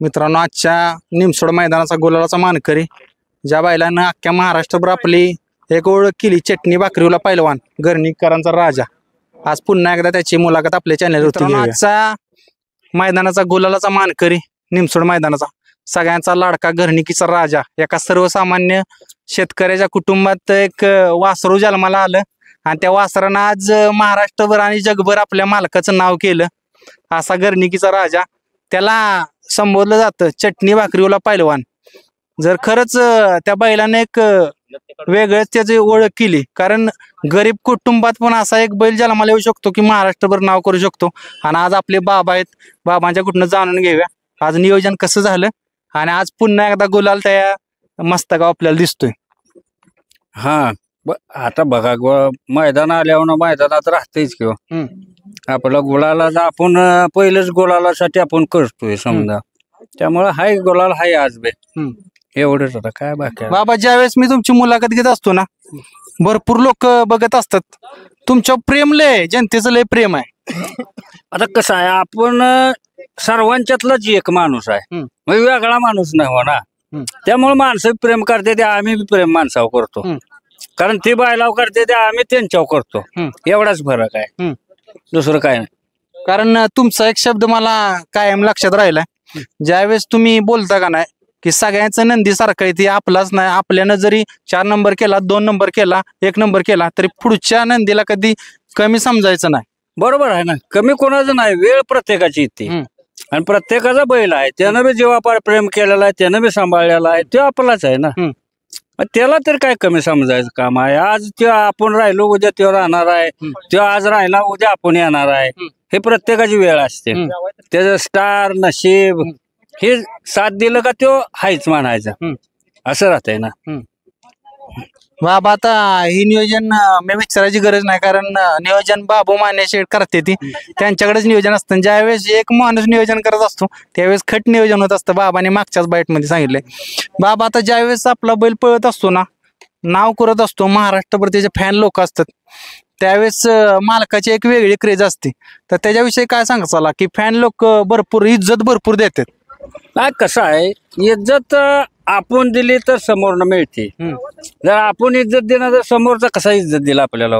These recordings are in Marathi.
मित्रांनो, आजच्या निमसोड मैदानाचा गुलालाचा मानकरी, ज्या बैलानं अख्ख्या महाराष्ट्रभर आपली एक ओळख केली, चटणी भाकरीला पैलवान गर्णिकरांचा राजा, आज पुन्हा एकदा त्याची मुलाखत आपल्या चॅनलवरती घेऊया. आजचा मैदानाचा गुलालाचा मानकरी, निमसोड मैदानाचा सगळ्यांचा लाडका घरणिकीचा राजा, एका सर्वसामान्य शेतकऱ्याच्या कुटुंबात एक वासरू जन्माला आलं आणि त्या वासरानं आज महाराष्ट्रभर आणि जगभर आपल्या मालकाचं नाव केलं. असा घरणिकीचा राजा, त्याला संबोधलं जातं चटणी भाकरीवाला पैलवान. जर खरंच त्या बैलाने एक वेगळंच त्याची ओळख केली, कारण गरीब कुटुंबात पण असा एक बैल जन्माला येऊ शकतो की महाराष्ट्रभर नाव करू शकतो. आणि आज आपले बाबा आहेत, बाबांच्या कुठनं जाणून घेऊया आज नियोजन कसं झालं आणि आज पुन्हा एकदा गुलाल त्या मस्तकावर आपल्याला दिसतोय. हा आता बघा मैदान आल्यावर मैदानात राहतेच किंवा आपला गुलाला आपण पहिलेच गुलालासाठी आपण करतोय समजा, त्यामुळे हाय गुलाल हाय आज बे एवढंच होतं. काय बाकी बाबा, ज्यावेळेस मी तुमची मुलाखत घेत असतो ना, भरपूर लोक बघत असतात, तुमच्या प्रेम लय, जनतेचं लय प्रेम आहे. आता कसं आहे, आपण सर्वांच्यातलाच एक माणूस आहे, वेगळा माणूस नाही हो ना, त्यामुळे माणसं प्रेम करते ते आम्ही बी प्रेम माणसावर करतो, कारण ते बायलाव करते ते आम्ही त्यांच्यावर करतो, एवढाच फरक आहे, दुसरं काय नाही. कारण तुमचा एक शब्द मला कायम लक्षात राहिलाय, ज्यावेळेस तुम्ही बोलता का नाही की सगळ्यांचं नंदी सारखं आहे, ते आपलाच नाही, आपल्यानं जरी 4 नंबर केला, 2 नंबर केला, 1 नंबर केला, तरी पुढच्या नंदीला कधी कमी समजायचं नाही. बरोबर आहे ना, कमी कोणाचं नाही, वेळ प्रत्येकाची येते आणि प्रत्येकाचा बैल आहे, त्यानं बी जीवापार प्रेम केलेला आहे, त्यानं बी सांभाळलेला आहे, तो आपलाच आहे ना, त्याला तर काय कमी समजायचं काम आहे. आज ते आपण राहिलो, उद्या तो राहणार आहे, तो आज राहिला उद्या आपण येणार आहे, हे प्रत्येकाची वेळ असते. त्याचं स्टार नशीब हे साथ दिलं का तो हायच म्हणायचं, असं राहतंय ना. बाबा, आता ही नियोजन मी विचारायची गरज नाही, कारण नियोजन बाबू माने शेठ करते, ती त्यांच्याकडेच नियोजन असतं. ज्यावेळेस एक माणूस नियोजन करत असतो त्यावेळेस खट नियोजन होत असतं. बाबाने मागच्याच बाईट मध्ये सांगितलंय. बाबा, आता ज्यावेळेस आपला बैल पळत असतो ना, नाव करत असतो, महाराष्ट्रभर त्याचे फॅन लोक असतात, त्यावेळेस मालकाची एक वेगळी क्रेज असते. तर त्याच्याविषयी काय सांगायचं की फॅन लोक भरपूर इज्जत भरपूर देतात. काय कसं आहे, इज्जत आपण दिली तर समोरनं मिळते, जर आपण इज्जत देणार तर समोरचा कसा इज्जत दिला आपल्याला.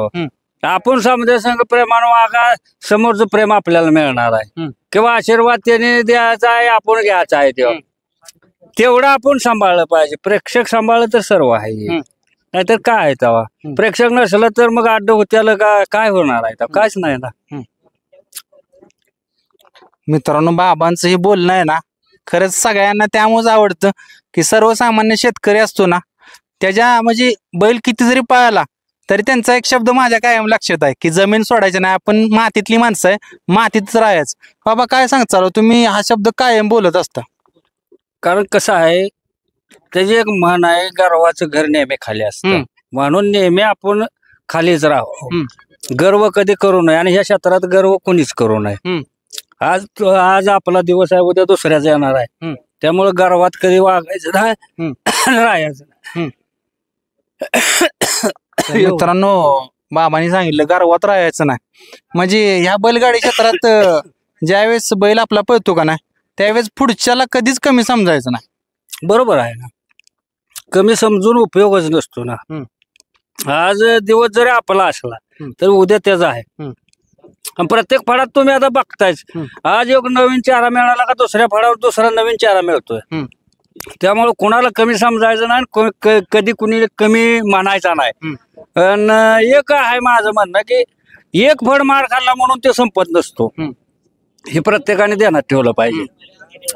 आपण समजा संघ प्रेमानं वागा, समोरचं प्रेम आपल्याला मिळणार आहे, किंवा आशीर्वाद त्याने द्यायचा आहे, आपण घ्यायचा आहे, तेवढं आपण सांभाळलं पाहिजे. प्रेक्षक सांभाळलं तर सर्व आहे, नाहीतर काय आहे तेव्हा प्रेक्षक नसलं तर मग अड्ड होत्याला काय होणार आहे, काहीच नाही ना. मित्रांनो, बाबांचं हे बोलणं आहे ना, खरंच सगळ्यांना त्यामुळेच आवडतं की सर्वसामान्य शेतकरी असतो ना, त्याच्या म्हणजे बैल किती जरी पळाला तरी त्यांचा एक शब्द माझ्या कायम लक्षात आहे की जमीन सोडायची नाही, आपण मातीतली माणसं आहे, मातीतच राहायचं. बाबा, काय सांगता तुम्ही हा शब्द कायम बोलत असता? कारण कसं आहे, त्याची एक म्हण आहे, गर्वाचं घर नेहमी खाली असतं, म्हणून नेहमी आपण खालीच राहावं, गर्व कधी करू नये, आणि ह्या क्षेत्रात गर्व कोणीच करू नये. आज आपला दिवस आहे, उद्या दुसऱ्याचा येणार आहे, त्यामुळे गर्वात कधी वागायचं नाही, राहायचं नाही. मित्रांनो, बाबांनी सांगितलं गर्वात राहायचं नाही, म्हणजे ह्या बैलगाडी क्षेत्रात ज्यावेळेस बैल आपला पळतो का नाही, त्यावेळेस पुढच्याला कधीच कमी समजायचं नाही. बरोबर आहे ना, कमी समजून उपयोगच नसतो ना. आज दिवस जरी आपला असला तर उद्या त्याचा आहे, आणि प्रत्येक फळात तुम्ही आता बघतायच, आज एक नवीन चारा मिळाला का दुसऱ्या फळावर दुसरा नवीन चारा मिळतोय, त्यामुळे कोणाला कमी समजायचं नाही, कधी कुणी कमी मानायचा नाही. आणि एक आहे माझं म्हणणं की एक फळ मार खाल्ला म्हणून ते संपत नसतो, हे प्रत्येकाने ध्यानात ठेवलं पाहिजे.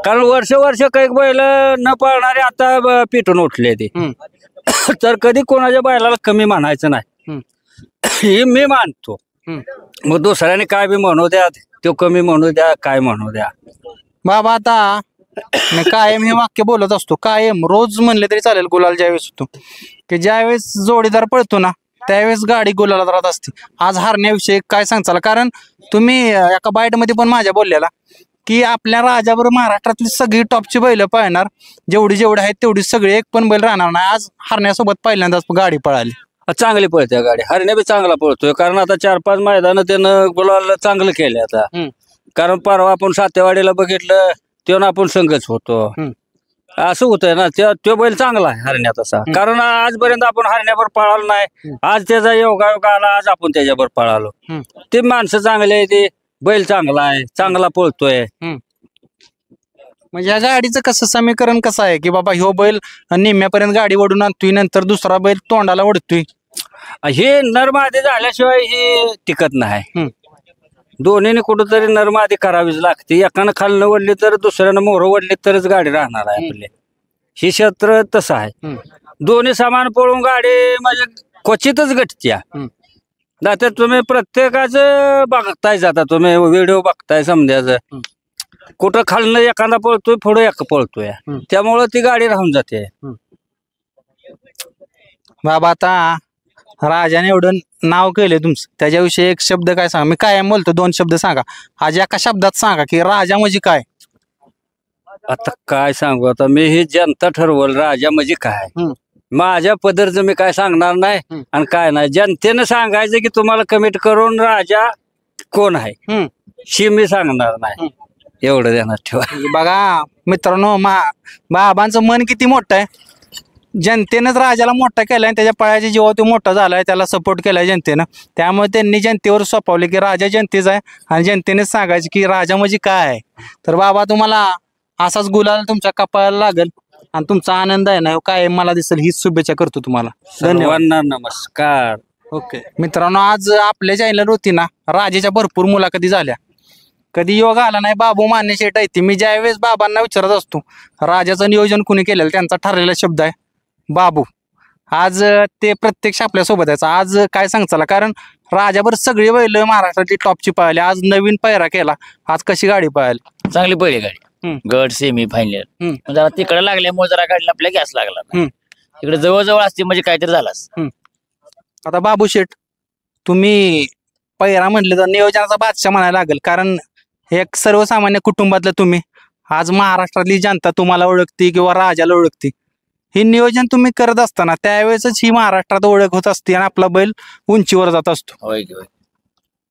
कारण वर्ष काही बैल न पळणारे आता पिटून उठले ते, तर कधी कोणाच्या बैलाला कमी मानायचं नाही, हे मी मानतो. मग दुसऱ्याने काय बी म्हणू द्या, तो कमी म्हणू द्या, काय म्हणू द्या. बाबा, आता मी कायम हे वाक्य बोलत असतो, कायम रोज म्हणले तरी चालेल, गुलाल ज्यावेळेस होतो की ज्यावेळेस जोडीदार पळतो ना, त्यावेळेस गाडी गुलालात राहत असते. आज हारण्याविषयी काय सांगचाल? कारण तुम्ही एका बाईट मध्ये पण माझ्या बोललेला की आपल्या राजाबरोबर महाराष्ट्रातली सगळी टॉपची बैल पळणार, जेवढी आहेत तेवढी सगळी, एक पण बैल राहणार नाही. आज हारण्यासोबत पहिल्यांदाच गाडी पळाली, चांगली पळते गाडी, हरण्या बी चांगला पळतोय, कारण आता 4-5 मैदान त्यानं गुलाल चांगलं केले आता. कारण परवा आपण सातेवाडीला बघितलं, त्यो ना आपण संघच होतो. असं होतंय ना, त्यो बैल चांगला आहे हरण्या तसा. कारण आजपर्यंत आपण हरण्यावर पळालो नाही. आज त्याचा योगायोग आला, आज आपण त्याच्यावर पळालो. ते माणसं चांगले आहे, ते बैल चांगला आहे, चांगला पळतोय. म्हणजे या गाडीचं कसं समीकरण कसं आहे की बाबा ह्यो बैल निम्म्यापर्यंत गाडी ओढून आणतोय, नंतर दुसरा बैल तोंडाला ओढतोय. हे नरमादी झाल्याशिवाय हे टिकत नाही. दोन्हीने कुठंतरी नरमादी करावीच लागते. एकानं खालनं ओढली तर दुसऱ्यानं मोहरं ओढली तरच गाडी राहणार आहे आपली. ही क्षेत्र तसं आहे. दोन्ही सामान पळून गाडी म्हणजे क्वचितच गटत्या. आता तुम्ही प्रत्येकाचं बघताय, जाता तुम्ही व्हिडिओ बघताय समजायचं, कुठं खालनं एखादा पळतोय, पुढे एक पळतोय, त्यामुळं ती गाडी राहून जाते. बाबा आता राजाने एवढं नाव केले तुमचं, त्याच्याविषयी एक शब्द काय सांगा. मी कायम बोलतो, 2 शब्द सांगा. आज एका शब्दात सांगा की राजा म्हणजे काय. आता काय सांगू, आता मी ही जनता ठरवल राजा म्हणजे काय. माझ्या पदरचं मी काय सांगणार नाही आणि काय नाही. जनतेनं सांगायचं की तुम्हाला कमिट करून राजा कोण आहे ही मी सांगणार नाही. एवढं ध्यानात ठेवा. बघा मित्रांनो, बाबांचं मन किती मोठं आहे. जनतेनंच राजाला मोठा केलाय, त्याच्या पायाच्या जीवा तो मोठा झालाय, त्याला सपोर्ट केलाय जनतेनं. त्यामुळे त्यांनी जनतेवर सोपवले की राजा जनतेचा आहे आणि जनतेनेच सांगायचं की राजा म्हणजे काय आहे. तर बाबा तुम्हाला असाच गुलाल तुमच्या कपाळाला लागेल आणि तुमचा आनंद आहे ना काय मला दिसेल, हीच शुभेच्छा करतो तुम्हाला. धन्यवाद. नमस्कार. ओके मित्रांनो, आज आपल्या चॅनलवर होती ना राजाच्या भरपूर मुलाखती झाल्या. कधी योग आला नाही. बाबू मान्य शेट आहे ती. मी ज्यावेळेस बाबांना विचारत असतो राजाचं नियोजन कुणी केलेलं, त्यांचा ठरलेला शब्द आहे बाबू. आज ते प्रत्यक्ष आपल्यासोबत आहे. आज काय सांगचाला, कारण राजाभर सगळी बैल महाराष्ट्रातली टॉपची पळाली. आज नवीन पायरा केला, आज कशी गाडी पळाली. चांगली पहिली गाडी, गट सेमी फायनल. जरा तिकडे लागल्यामुळे जरा गाडीला आपल्या गॅस लागला. इकडे जवळजवळ असते म्हणजे काहीतरी झालाच. आता बाबू शेठ, तुम्ही पायरा म्हटलं तर नियोजनाचा बादशाह म्हणायला लागेल, कारण एक सर्वसामान्य कुटुंबातलं तुम्ही. आज महाराष्ट्रातली जनता तुम्हाला ओळखते किंवा राजाला ओळखते. हे नियोजन तुम्ही करत असताना त्यावेळेसच ही महाराष्ट्रात ओळख होत असते आणि आपला बैल उंचीवर जात असतो. होय होय.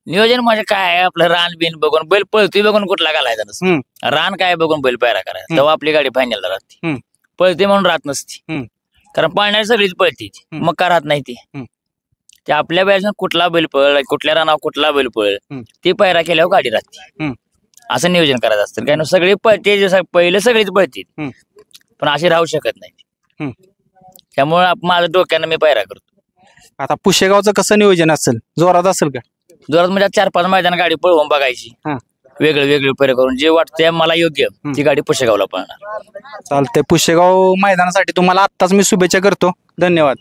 नियोजन म्हणजे काय आहे, आपलं रान बिन बघून बैल पळतोय बघून कुठला घालायचा. रान काय बघून बैल पायरा करायचा, तेव्हा आपली गाडी फायनलला राहते. पळते म्हणून राहत नसती, कारण पाळणारी सगळीच पळते, मग का राहत नाही ते आपल्या बैल कुठला बैल पळ, कुठल्या रानावर कुठला बैल पळ, ती पायरा केल्यावर गाडी राहते. असं नियोजन करायचं असतं. काय सगळी पळते, पहिले सगळीच पळते, पण अशी राहू शकत नाही. त्यामुळे माझ्या डोक्यानं मी पायरा करतो. आता पुशेगावचं कसं नियोजन असेल, जोरात असेल का. जोरात म्हणजे 4-5 मैदान गाडी पळवून बघायची, वेगळे वेगळे पैरे करून जे वाटतंय मला योग्य ती गाडी पुशेगावला पळणार. चालतंय. पुशेगाव मैदानासाठी तुम्हाला आत्ताच मी शुभेच्छा करतो. धन्यवाद.